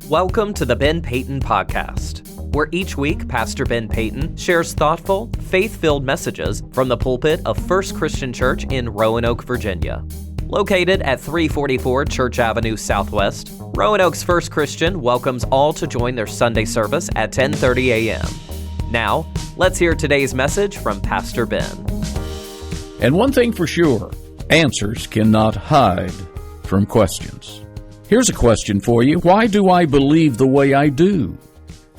Welcome to the Ben Peyton Podcast, where each week Pastor Ben Peyton shares thoughtful, faith-filled messages from the pulpit of First Christian Church in Roanoke, Virginia. Located at 344 Church Avenue Southwest, Roanoke's First Christian welcomes all to join their Sunday service at 10:30 a.m. Now, let's hear today's message from Pastor Ben. And one thing for sure, answers cannot hide from questions. Here's a question for you. Why do I believe the way I do?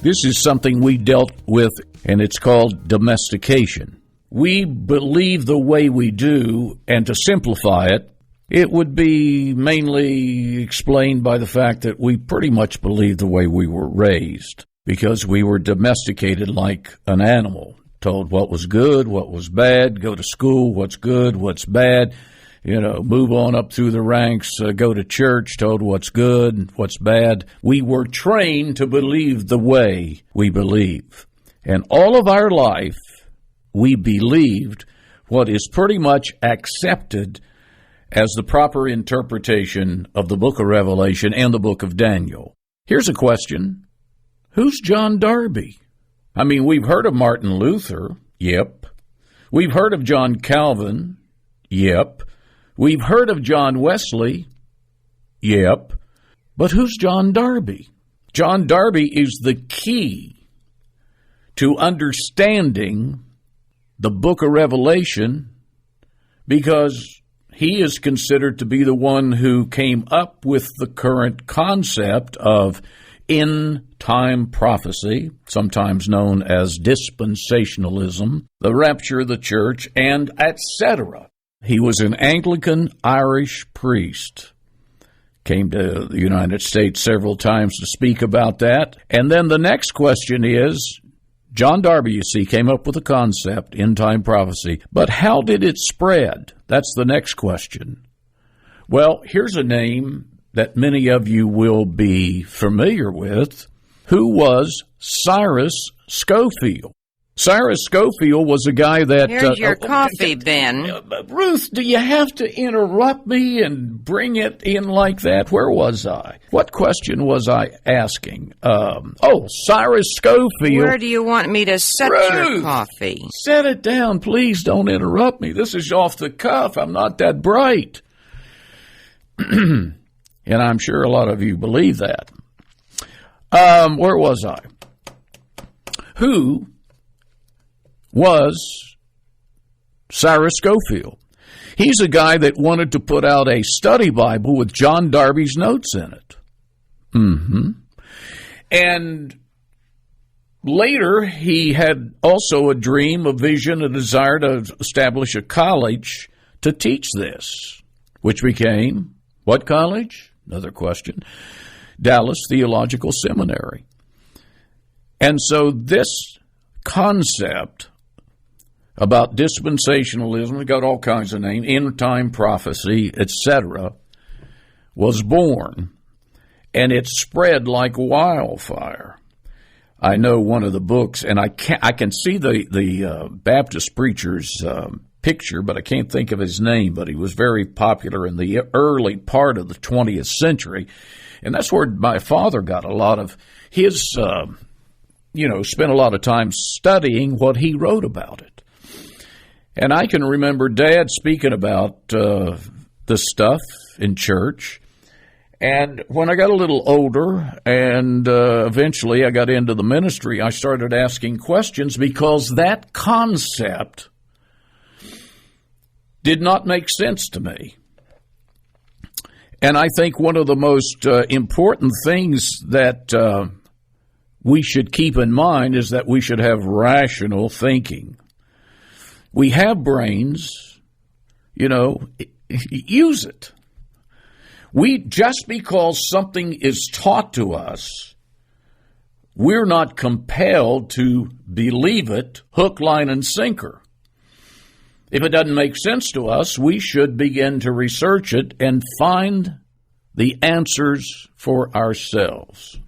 This is something we dealt with, and it's called domestication. We believe the way we do, and to simplify it, it would be mainly explained by the fact that we pretty much believe the way we were raised, because we were domesticated like an animal, told what was good, what was bad, go to school, what's good, what's bad, move on up through the ranks, go to church, told what's good, what's bad. We were trained to believe the way we believe. And all of our life, we believed what is pretty much accepted as the proper interpretation of the book of Revelation and the book of Daniel. Here's a question. Who's John Darby? I mean, we've heard of Martin Luther. Yep. We've heard of John Calvin. Yep. We've heard of John Wesley. Yep. But who's John Darby? John Darby is the key to understanding the book of Revelation, because he is considered to be the one who came up with the current concept of end-time prophecy, sometimes known as dispensationalism, the rapture of the church, and etc. He was an Anglican Irish priest. Came to the United States several times to speak about that. And then the next question is, John Darby, you see, came up with a concept, end-time prophecy, but how did it spread? That's the next question. Well, here's a name that many of you will be familiar with. Who was Cyrus Scofield? Cyrus Scofield was a guy that... Here's your coffee, Ben. Ruth, do you have to interrupt me and bring it in like that? Where was I? What question was I asking? Cyrus Scofield. Where do you want me to set Ruth, your coffee? Set it down, please. Don't interrupt me. This is off the cuff. I'm not that bright. And I'm sure a lot of you believe that. Where was I? Who was Cyrus Scofield? He's a guy that wanted to put out a study Bible with John Darby's notes in it. And later, he had also a dream, a vision, a desire to establish a college to teach this, which became, what college? Another question. Dallas Theological Seminary. And so this concept about dispensationalism, we got all kinds of names, end-time prophecy, etc., was born, and it spread like wildfire. I know one of the books, and I can see the Baptist preacher's picture, but I can't think of his name, but he was very popular in the early part of the 20th century, and that's where my father got a lot of his, spent a lot of time studying what he wrote about it. And I can remember Dad speaking about this stuff in church. And when I got a little older and eventually I got into the ministry, I started asking questions because that concept did not make sense to me. And I think one of the most important things that we should keep in mind is that we should have rational thinking. We have brains, use it. Just because something is taught to us, we're not compelled to believe it hook, line, and sinker. If it doesn't make sense to us, we should begin to research it and find the answers for ourselves.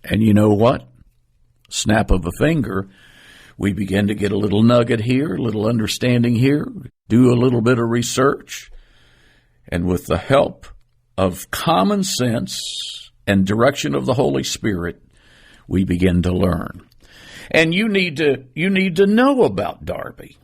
And you know what? Snap of a finger, we begin to get a little nugget here, a little understanding here, do a little bit of research, and with the help of common sense and direction of the Holy Spirit, we begin to learn. And you need to know about Darby.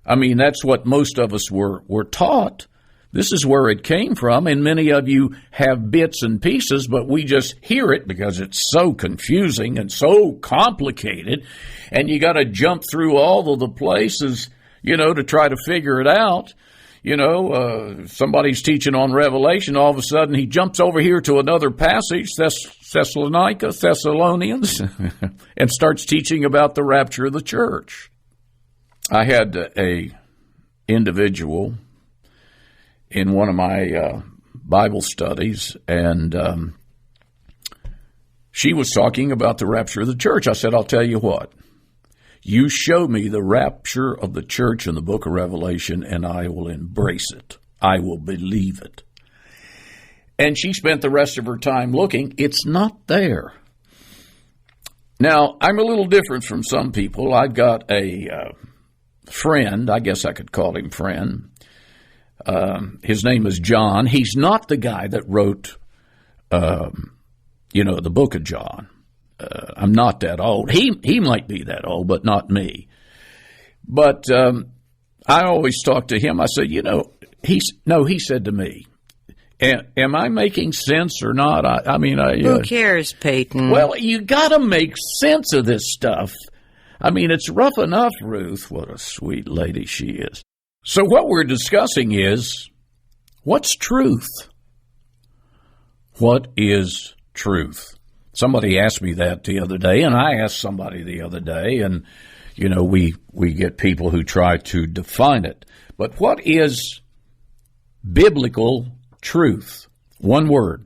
I mean, that's what most of us were taught. This is where it came from, and many of you have bits and pieces, but we just hear it because it's so confusing and so complicated, and you got to jump through all of the places, to try to figure it out. Somebody's teaching on Revelation, all of a sudden he jumps over here to another passage, Thessalonians, and starts teaching about the rapture of the church. I had a individual in one of my Bible studies, and she was talking about the rapture of the church. I said, I'll tell you what. You show me the rapture of the church in the book of Revelation, and I will embrace it. I will believe it. And she spent the rest of her time looking. It's not there. Now, I'm a little different from some people. I've got a friend, I guess I could call him friend. His name is John. He's not the guy that wrote, the book of John. I'm not that old. He might be that old, but not me. But I always talk to him. I said, he said to me, am I making sense or not? Who cares, Peyton? Well, you got to make sense of this stuff. I mean, it's rough enough, Ruth. What a sweet lady she is. So what we're discussing is, what's truth? What is truth? Somebody asked me that the other day, and I asked somebody the other day, and, we get people who try to define it. But what is biblical truth? One word.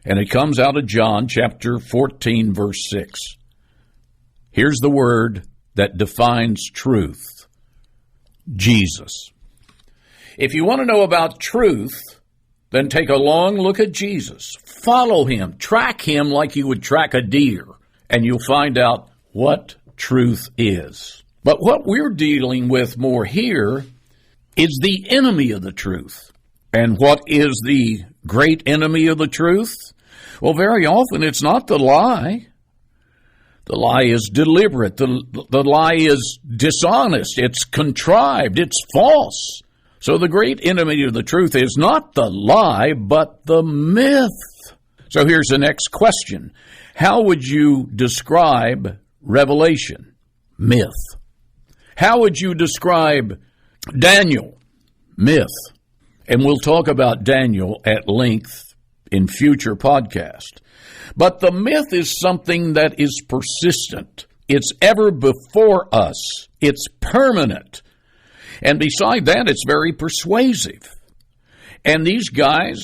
And it comes out of John chapter 14, verse 6. Here's the word that defines truth. Jesus. If you want to know about truth, then take a long look at Jesus. Follow him. Track him like you would track a deer, and you'll find out what truth is. But what we're dealing with more here is the enemy of the truth. And what is the great enemy of the truth? Well, very often it's not the lie. The lie is deliberate. The lie is dishonest. It's contrived. It's false. So the great enemy of the truth is not the lie, but the myth. So here's the next question. How would you describe Revelation? Myth. How would you describe Daniel? Myth. And we'll talk about Daniel at length in future podcasts. But the myth is something that is persistent. It's ever before us. It's permanent. And beside that, it's very persuasive. And these guys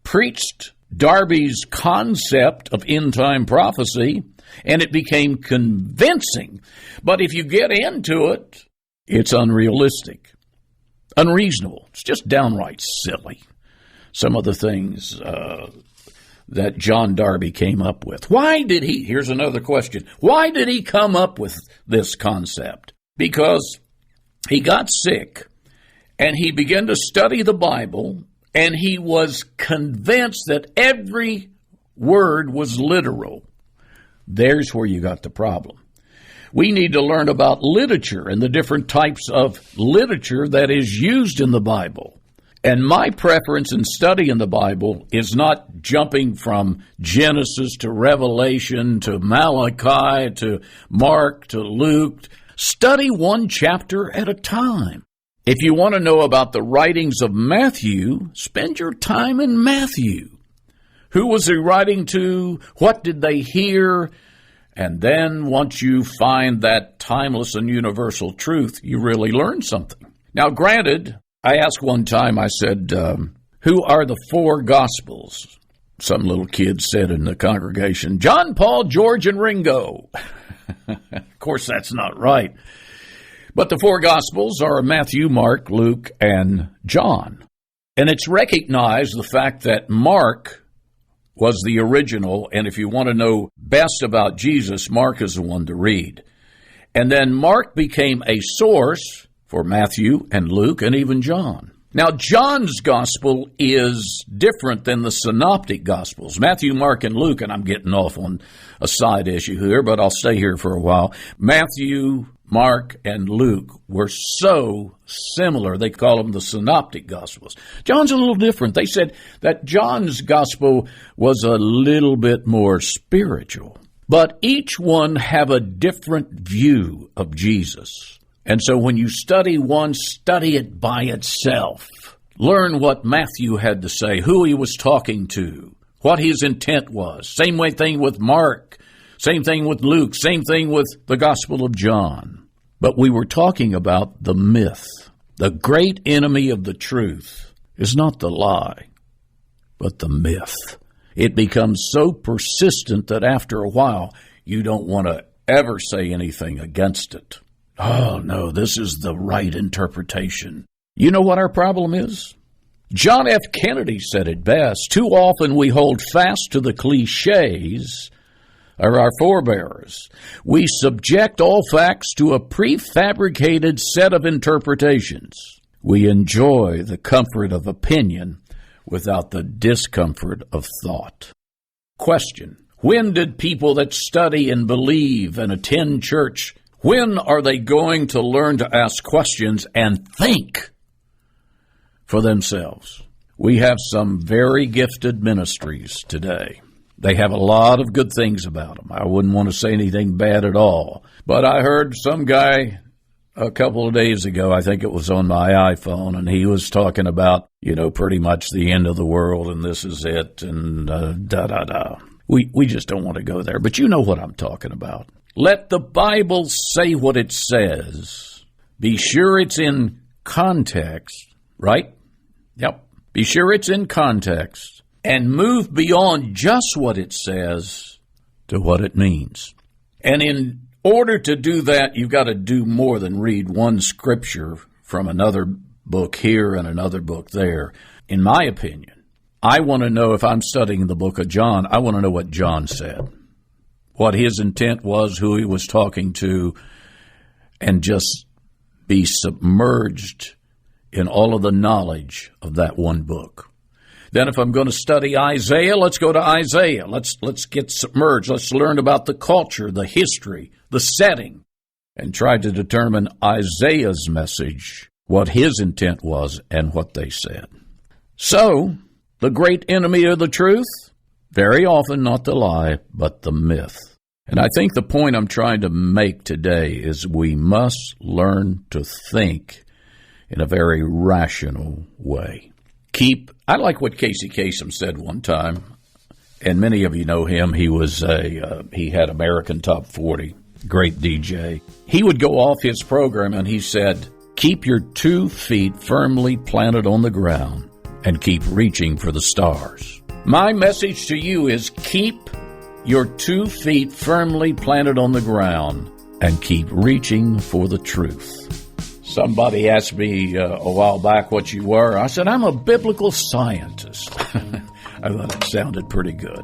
preached Darby's concept of end-time prophecy, and it became convincing. But if you get into it, it's unrealistic, unreasonable. It's just downright silly. Some of the things that John Darby came up with. Here's another question. Why did he come up with this concept? Because he got sick, and he began to study the Bible, and he was convinced that every word was literal. There's where you got the problem. We need to learn about literature and the different types of literature that is used in the Bible. And my preference in studying the Bible is not jumping from Genesis to Revelation to Malachi to Mark to Luke. Study one chapter at a time. If you want to know about the writings of Matthew, spend your time in Matthew. Who was he writing to? What did they hear? And then once you find that timeless and universal truth, you really learn something. Now, granted, I asked one time, I said, who are the four Gospels? Some little kid said in the congregation, John, Paul, George, and Ringo. Of course, that's not right. But the four Gospels are Matthew, Mark, Luke, and John. And it's recognized the fact that Mark was the original, and if you want to know best about Jesus, Mark is the one to read. And then Mark became a source for Matthew and Luke and even John. Now, John's gospel is different than the synoptic gospels. Matthew, Mark, and Luke, and I'm getting off on a side issue here, but I'll stay here for a while. Matthew, Mark, and Luke were so similar. They call them the synoptic gospels. John's a little different. They said that John's gospel was a little bit more spiritual. But each one have a different view of Jesus. And so when you study one, study it by itself. Learn what Matthew had to say, who he was talking to, what his intent was. Same thing with Mark, same thing with Luke, same thing with the Gospel of John. But we were talking about the myth. The great enemy of the truth is not the lie, but the myth. It becomes so persistent that after a while, you don't want to ever say anything against it. Oh, no, this is the right interpretation. You know what our problem is? John F. Kennedy said it best. Too often we hold fast to the cliches of our forebears. We subject all facts to a prefabricated set of interpretations. We enjoy the comfort of opinion without the discomfort of thought. Question: when did people that study and believe and attend church, when are they going to learn to ask questions and think for themselves? We have some very gifted ministries today. They have a lot of good things about them. I wouldn't want to say anything bad at all. But I heard some guy a couple of days ago, I think it was on my iPhone, and he was talking about, pretty much the end of the world, and this is it, and da-da-da. We just don't want to go there, but you know what I'm talking about. Let the Bible say what it says. Be sure it's in context, right? Yep. Be sure it's in context and move beyond just what it says to what it means. And in order to do that, you've got to do more than read one scripture from another book here and another book there. In my opinion, I want to know, if I'm studying the book of John, I want to know what John said, what his intent was, who he was talking to, and just be submerged in all of the knowledge of that one book. Then if I'm going to study Isaiah, let's go to Isaiah. Let's get submerged. Let's learn about the culture, the history, the setting, and try to determine Isaiah's message, what his intent was, and what they said. So, the great enemy of the truth? Very often not the lie, but the myth. And I think the point I'm trying to make today is we must learn to think in a very rational way. I like what Casey Kasem said one time, and many of you know him. He had American Top 40, great DJ. He would go off his program and he said, keep your 2 feet firmly planted on the ground and keep reaching for the stars. My message to you is keep your 2 feet firmly planted on the ground and keep reaching for the truth. Somebody asked me a while back what you were. I said, I'm a biblical scientist. I thought it sounded pretty good.